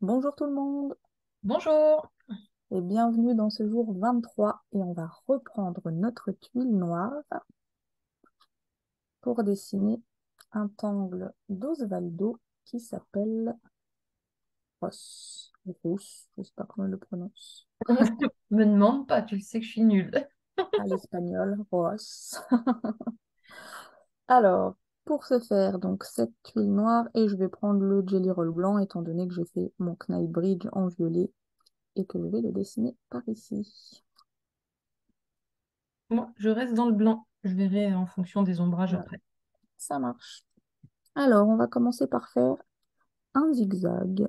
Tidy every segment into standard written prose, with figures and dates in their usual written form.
Bonjour tout le monde Bonjour. et bienvenue dans ce jour 23 et on va reprendre notre tuile noire pour dessiner un tangle d'Osvaldo qui s'appelle Ross. Rousse, je sais pas comment on le prononce. Me demande pas, tu le sais que je suis nulle. À l'espagnol, Ross. Alors, pour ce faire, donc cette tuile noire et je vais prendre le Jelly Roll blanc étant donné que j'ai fait mon Knight Bridge en violet et que je vais le dessiner par ici. Moi, je reste dans le blanc. Je verrai en fonction des ombrages Voilà, après. ça marche. Alors, on va commencer par faire un zigzag.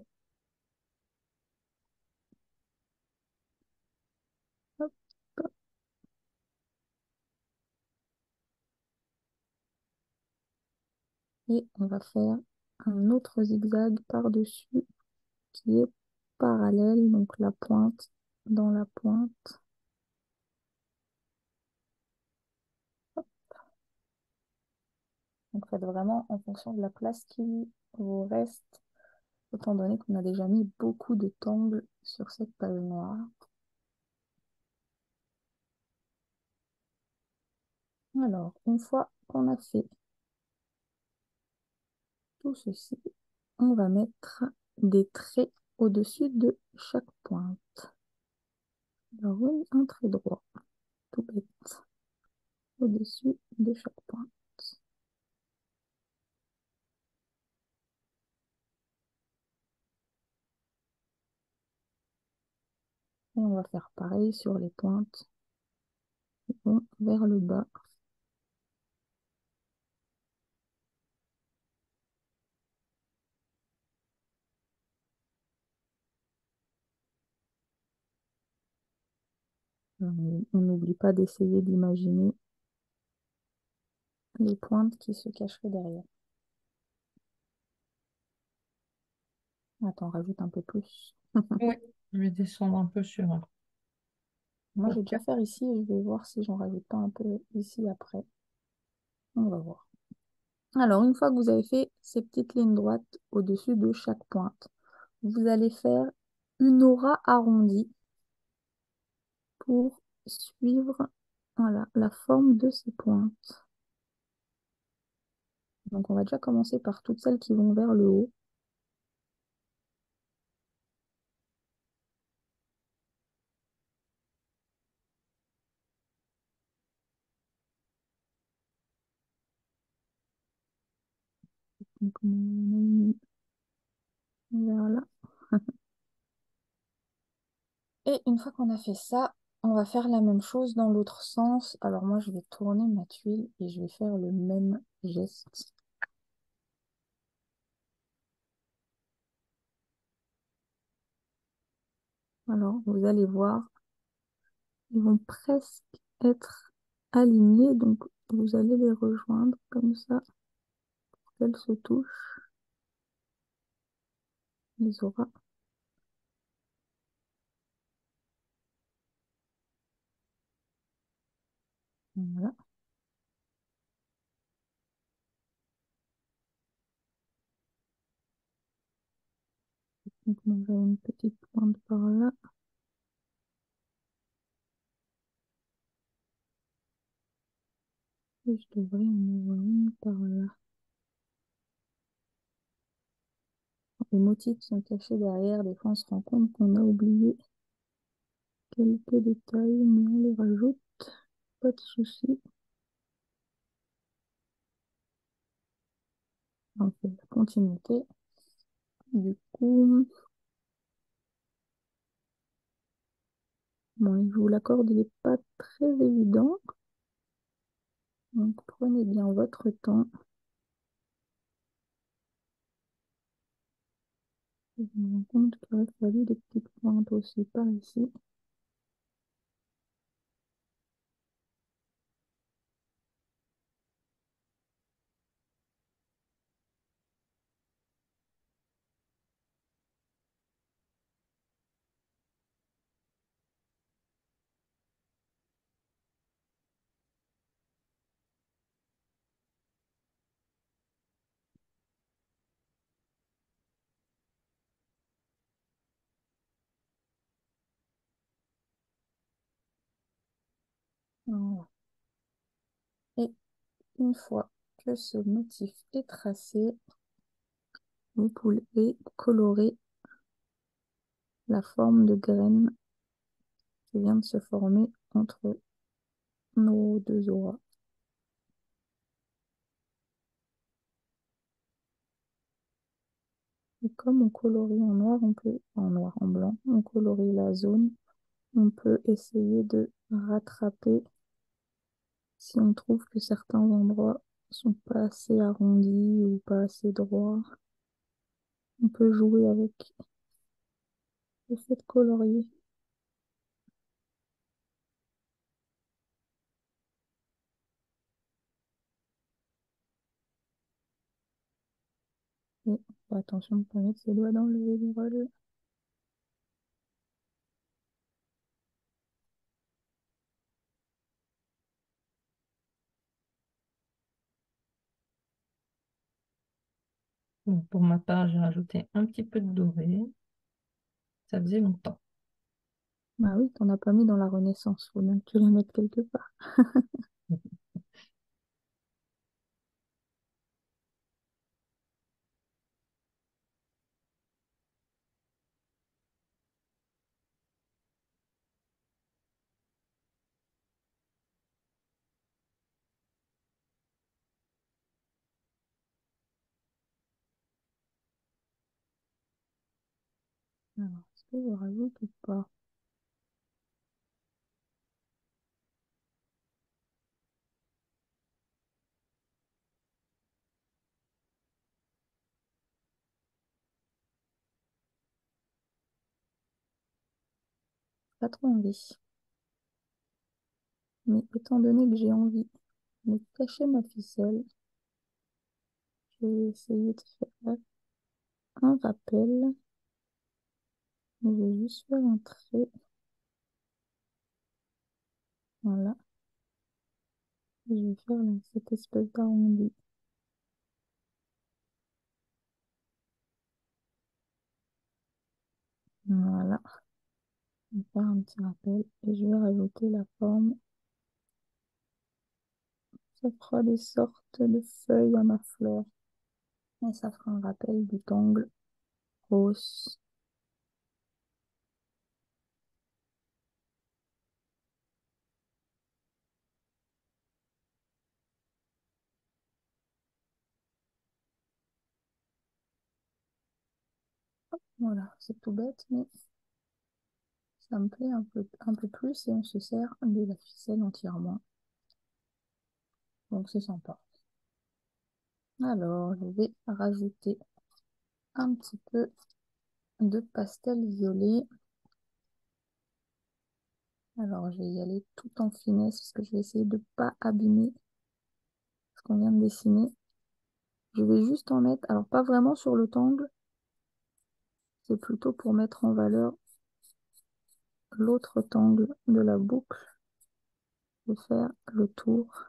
Hop, et on va faire un autre zigzag par-dessus qui est parallèle, donc la pointe dans la pointe. Donc faites vraiment en fonction de la place qui vous reste, étant donné qu'on a déjà mis beaucoup de tangles sur cette page noire. Alors, une fois qu'on a fait tout ceci, on va mettre des traits au-dessus de chaque pointe. Alors, un trait droit, tout bête, au-dessus de chaque pointe. Et on va faire pareil sur les pointes qui vont vers le bas. On n'oublie pas d'essayer d'imaginer les pointes qui se cacheraient derrière. Attends, rajoute un peu plus. Oui, je vais descendre un peu sur. Moi, je vais Ok. déjà faire ici et je vais voir si j'en rajoute pas un peu ici après. On va voir. Alors, une fois que vous avez fait ces petites lignes droites au-dessus de chaque pointe, vous allez faire une aura arrondie pour suivre voilà, la forme de ces pointes. Donc, on va déjà commencer par toutes celles qui vont vers le haut. Donc, vers là. Et une fois qu'on a fait ça, on va faire la même chose dans l'autre sens. Alors moi, je vais tourner ma tuile et je vais faire le même geste. Alors, vous allez voir, ils vont presque être alignés. Donc, vous allez les rejoindre comme ça, qu'elles se touchent, les auras. Voilà. Donc, on va une petite pointe par là. Et je devrais en avoir une par là. Les motifs sont cachés derrière. Des fois, on se rend compte qu'on a oublié quelques détails, mais on les rajoute. Pas de souci. On fait la continuité. Du coup, bon, je vous l'accorde, il n'est pas très évident. Donc, prenez bien votre temps. Je me rends compte qu'il aurait fallu des petites pointes aussi par ici. Voilà. Et une fois que ce motif est tracé, vous pouvez colorer la forme de graine qui vient de se former entre nos deux auras. Et comme on colorie en noir, en noir, en blanc, on colorie la zone, on peut essayer de rattraper si on trouve que certains endroits sont pas assez arrondis ou pas assez droits. On peut jouer avec le fait de colorier. Et attention de ne pas mettre ses doigts dans le vérole. Donc, pour ma part, j'ai rajouté un petit peu de doré. Ça faisait longtemps. Bah oui, t'en as pas mis dans la Renaissance, faut bien que tu la mettes quelque part. Alors, est-ce que je rajoute ou pas? Pas trop envie. Mais étant donné que j'ai envie de cacher ma ficelle, je vais essayer de faire un rappel. Je vais juste faire un trait. Voilà. Et je vais faire cette espèce d'arrondi. Voilà. Je vais faire un petit rappel et je vais rajouter la forme. Ça fera des sortes de feuilles à ma fleur. Et ça fera un rappel du tangle rose. Voilà, c'est tout bête, mais ça me plaît un peu plus et on se sert de la ficelle entièrement. Donc c'est sympa. Alors, je vais rajouter un petit peu de pastel violet. Alors, je vais y aller tout en finesse parce que je vais essayer de ne pas abîmer ce qu'on vient de dessiner. Je vais juste en mettre, alors pas vraiment sur le tangle, c'est plutôt pour mettre en valeur l'autre tangle de la boucle. Je vais faire le tour,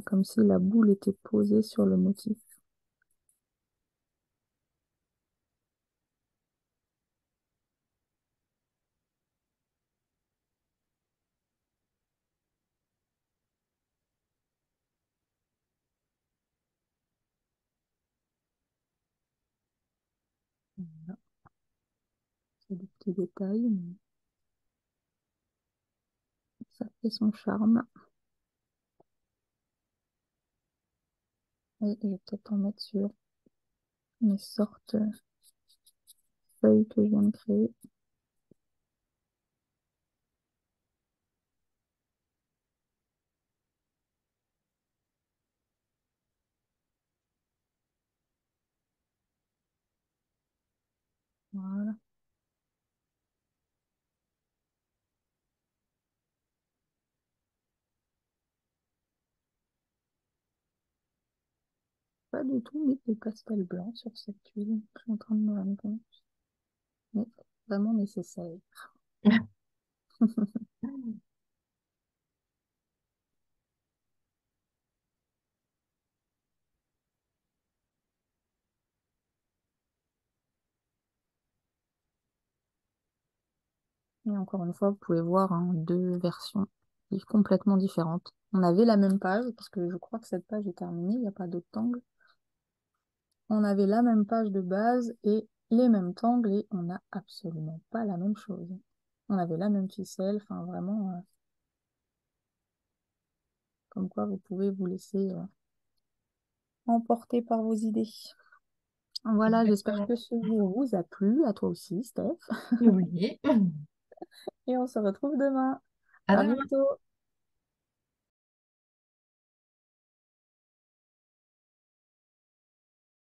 comme si la boule était posée sur le motif. Voilà, c'est des petits détails, mais ça fait son charme. Et je vais peut-être en mettre sur mes sortes de feuilles que je viens de créer. Voilà. Pas du tout mis de pastel blanc sur cette tuile. Je suis en train de me rendre compte. Mais vraiment nécessaire. Et encore une fois, vous pouvez voir hein, deux versions complètement différentes. On avait la même page, parce que je crois que cette page est terminée, il n'y a pas d'autre angle. On avait la même page de base et les mêmes tangles et on n'a absolument pas la même chose. On avait la même ficelle, enfin vraiment, comme quoi vous pouvez vous laisser emporter par vos idées. Voilà, j'espère Exactement. que ce jour vous a plu, à toi aussi, Steph. Oui. Et on se retrouve demain. À À demain. bientôt.